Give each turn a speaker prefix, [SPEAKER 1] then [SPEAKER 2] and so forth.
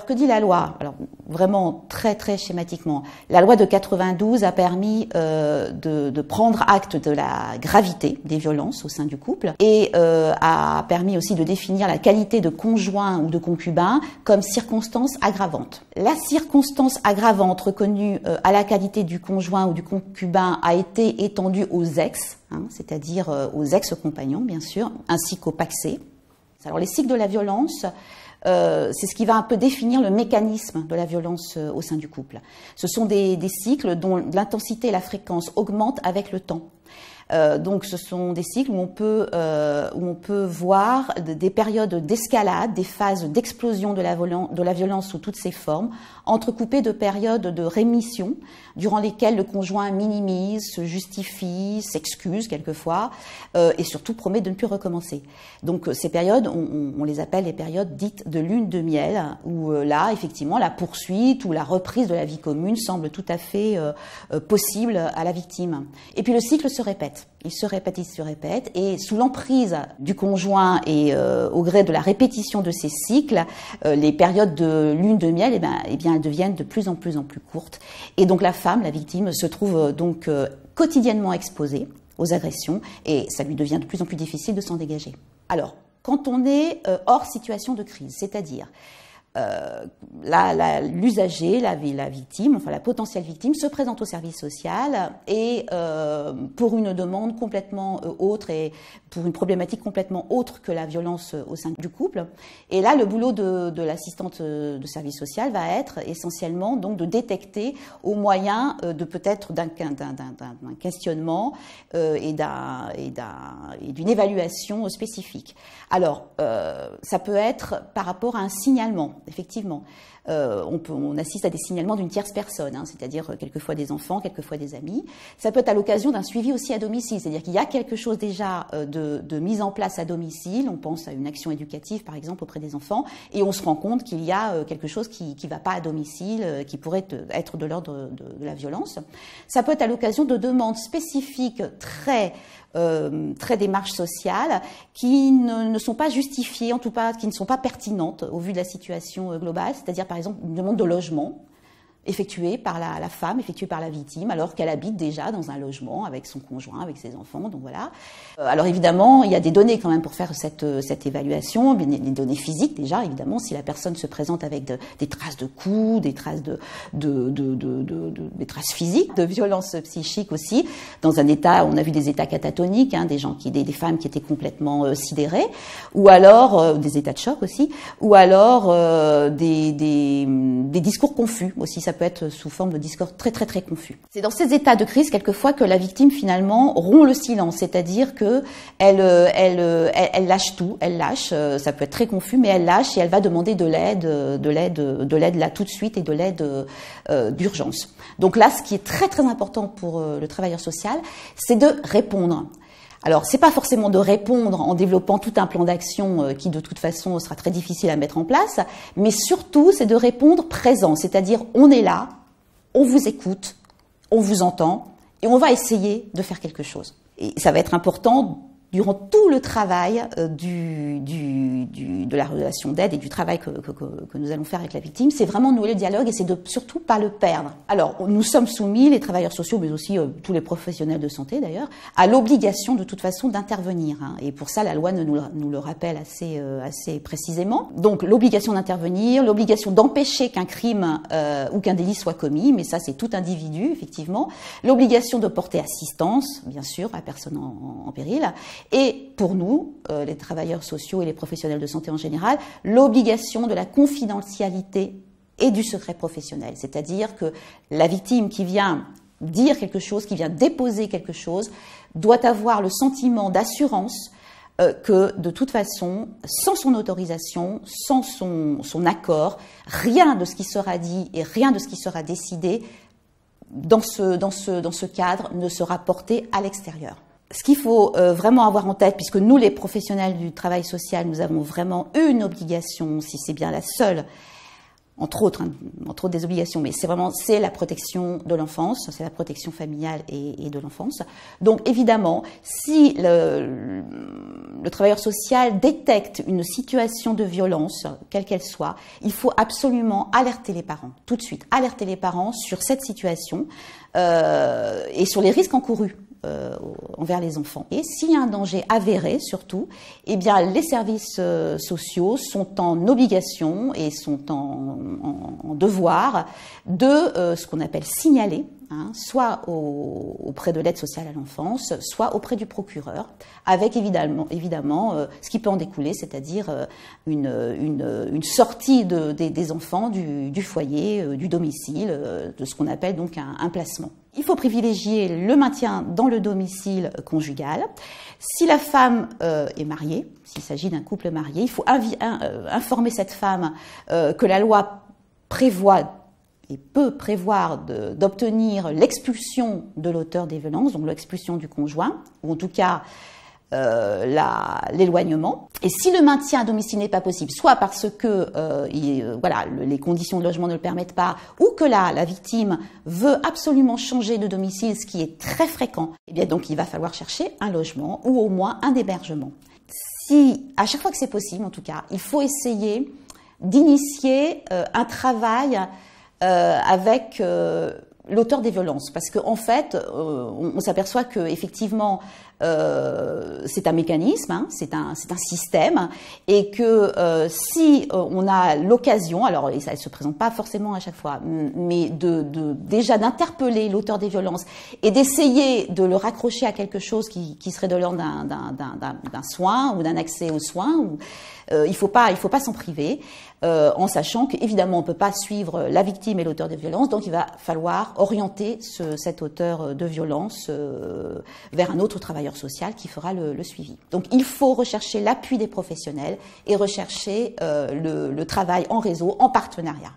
[SPEAKER 1] Alors, que dit la loi? Alors, vraiment très très schématiquement, la loi de 92 a permis de prendre acte de la gravité des violences au sein du couple et a permis aussi de définir la qualité de conjoint ou de concubin comme circonstance aggravante. La circonstance aggravante reconnue à la qualité du conjoint ou du concubin a été étendue aux ex, c'est-à-dire aux ex-compagnons bien sûr, ainsi qu'aux pacsés. Alors, les cycles de la violence, c'est ce qui va un peu définir le mécanisme de la violence au sein du couple. Ce sont des cycles dont l'intensité et la fréquence augmentent avec le temps. Donc ce sont des cycles où on peut voir des périodes d'escalade, des phases d'explosion de la violence sous toutes ses formes, entrecoupées de périodes de rémission, durant lesquelles le conjoint minimise, se justifie, s'excuse quelquefois, et surtout promet de ne plus recommencer. Donc ces périodes, on les appelle les périodes dites de lune de miel, où là, effectivement, la poursuite ou la reprise de la vie commune semble tout à fait possible à la victime. Et puis le cycle se répète. Il se répète, et sous l'emprise du conjoint et au gré de la répétition de ces cycles, les périodes de lune de miel, elles deviennent de plus en plus courtes. Et donc la femme, la victime, se trouve donc quotidiennement exposée aux agressions, et ça lui devient de plus en plus difficile de s'en dégager. Alors, quand on est hors situation de crise, c'est-à-dire l'usager, la victime, enfin la potentielle victime, se présente au service social et pour une demande complètement autre et pour une problématique complètement autre que la violence au sein du couple. Et là, le boulot de l'assistante de service social va être essentiellement donc de détecter au moyen de peut-être d'un questionnement et d'une évaluation spécifique. Alors, ça peut être par rapport à un signalement. Effectivement, on assiste à des signalements d'une tierce personne, c'est-à-dire quelquefois des enfants, quelquefois des amis. Ça peut être à l'occasion d'un suivi aussi à domicile, c'est-à-dire qu'il y a quelque chose déjà de mise en place à domicile. On pense à une action éducative, par exemple, auprès des enfants, et on se rend compte qu'il y a quelque chose qui ne va pas à domicile, qui pourrait être de l'ordre de la violence. Ça peut être à l'occasion de demandes spécifiques très démarches sociales qui ne sont pas justifiées, en tout cas qui ne sont pas pertinentes au vu de la situation globale, c'est-à-dire par exemple une demande de logement effectuée par la femme, effectuée par la victime, alors qu'elle habite déjà dans un logement avec son conjoint, avec ses enfants, donc voilà. Alors évidemment, il y a des données quand même pour faire cette évaluation, des données physiques déjà, évidemment, si la personne se présente avec des traces de coups, des traces des traces physiques, de violence psychique aussi, dans un état, on a vu des états catatoniques, des femmes qui étaient complètement sidérées, ou alors des états de choc aussi, ou alors des discours confus aussi. Ça peut être sous forme de discours très confus. C'est dans ces états de crise quelquefois que la victime finalement rompt le silence, c'est-à-dire que elle lâche tout, elle lâche, ça peut être très confus, mais elle lâche et elle va demander de l'aide là tout de suite et de l'aide d'urgence. Donc là, ce qui est très important pour le travailleur social, c'est de répondre. Alors, c'est pas forcément de répondre en développant tout un plan d'action qui, de toute façon, sera très difficile à mettre en place, mais surtout, c'est de répondre présent, c'est-à-dire on est là, on vous écoute, on vous entend, et on va essayer de faire quelque chose. Et ça va être important durant tout le travail de la relation d'aide et du travail que nous allons faire avec la victime, c'est vraiment nouer le dialogue et c'est de surtout pas le perdre. Alors, nous sommes soumis, les travailleurs sociaux, mais aussi tous les professionnels de santé d'ailleurs, à l'obligation de toute façon d'intervenir. Et pour ça, la loi nous le rappelle assez précisément. Donc, l'obligation d'intervenir, l'obligation d'empêcher qu'un crime ou qu'un délit soit commis, mais ça, c'est tout individu, effectivement. L'obligation de porter assistance, bien sûr, à la personne en péril. Et pour nous, les travailleurs sociaux et les professionnels de santé en général, l'obligation de la confidentialité et du secret professionnel. C'est-à-dire que la victime qui vient dire quelque chose, qui vient déposer quelque chose, doit avoir le sentiment d'assurance que de toute façon, sans son autorisation, sans son accord, rien de ce qui sera dit et rien de ce qui sera décidé dans ce cadre ne sera porté à l'extérieur. Ce qu'il faut vraiment avoir en tête, puisque nous, les professionnels du travail social, nous avons vraiment une obligation, si c'est bien la seule, entre autres des obligations, mais c'est la protection de l'enfance, c'est la protection familiale et de l'enfance. Donc évidemment, si le travailleur social détecte une situation de violence, quelle qu'elle soit, il faut absolument alerter les parents, tout de suite, alerter les parents sur cette situation et sur les risques encourus envers les enfants. Et s'il y a un danger avéré, surtout, eh bien, les services sociaux sont en obligation et sont en devoir de ce qu'on appelle signaler, soit auprès de l'aide sociale à l'enfance, soit auprès du procureur, avec évidemment ce qui peut en découler, c'est-à-dire une sortie des enfants du foyer, du domicile, de ce qu'on appelle donc un placement. Il faut privilégier le maintien dans le domicile conjugal. Si la femme est mariée, s'il s'agit d'un couple marié, il faut informer cette femme que la loi prévoit et peut prévoir d'obtenir l'expulsion de l'auteur des violences, donc l'expulsion du conjoint, ou en tout cas l'éloignement. Et si le maintien à domicile n'est pas possible, soit parce que les conditions de logement ne le permettent pas, ou que la victime veut absolument changer de domicile, ce qui est très fréquent, eh bien donc il va falloir chercher un logement ou au moins un hébergement. Si, à chaque fois que c'est possible, en tout cas, il faut essayer d'initier un travail avec l'auteur des violences, parce qu'en fait, on s'aperçoit que effectivement, c'est un mécanisme, c'est un système, et que si on a l'occasion, alors ça ne se présente pas forcément à chaque fois, mais déjà d'interpeller l'auteur des violences et d'essayer de le raccrocher à quelque chose qui serait de l'ordre d'un soin ou d'un accès aux soins, il faut pas s'en priver, en sachant qu'évidemment on ne peut pas suivre la victime et l'auteur de violence, donc il va falloir orienter cet auteur de violence vers un autre travailleur social qui fera le suivi. Donc il faut rechercher l'appui des professionnels et rechercher le travail en réseau, en partenariat.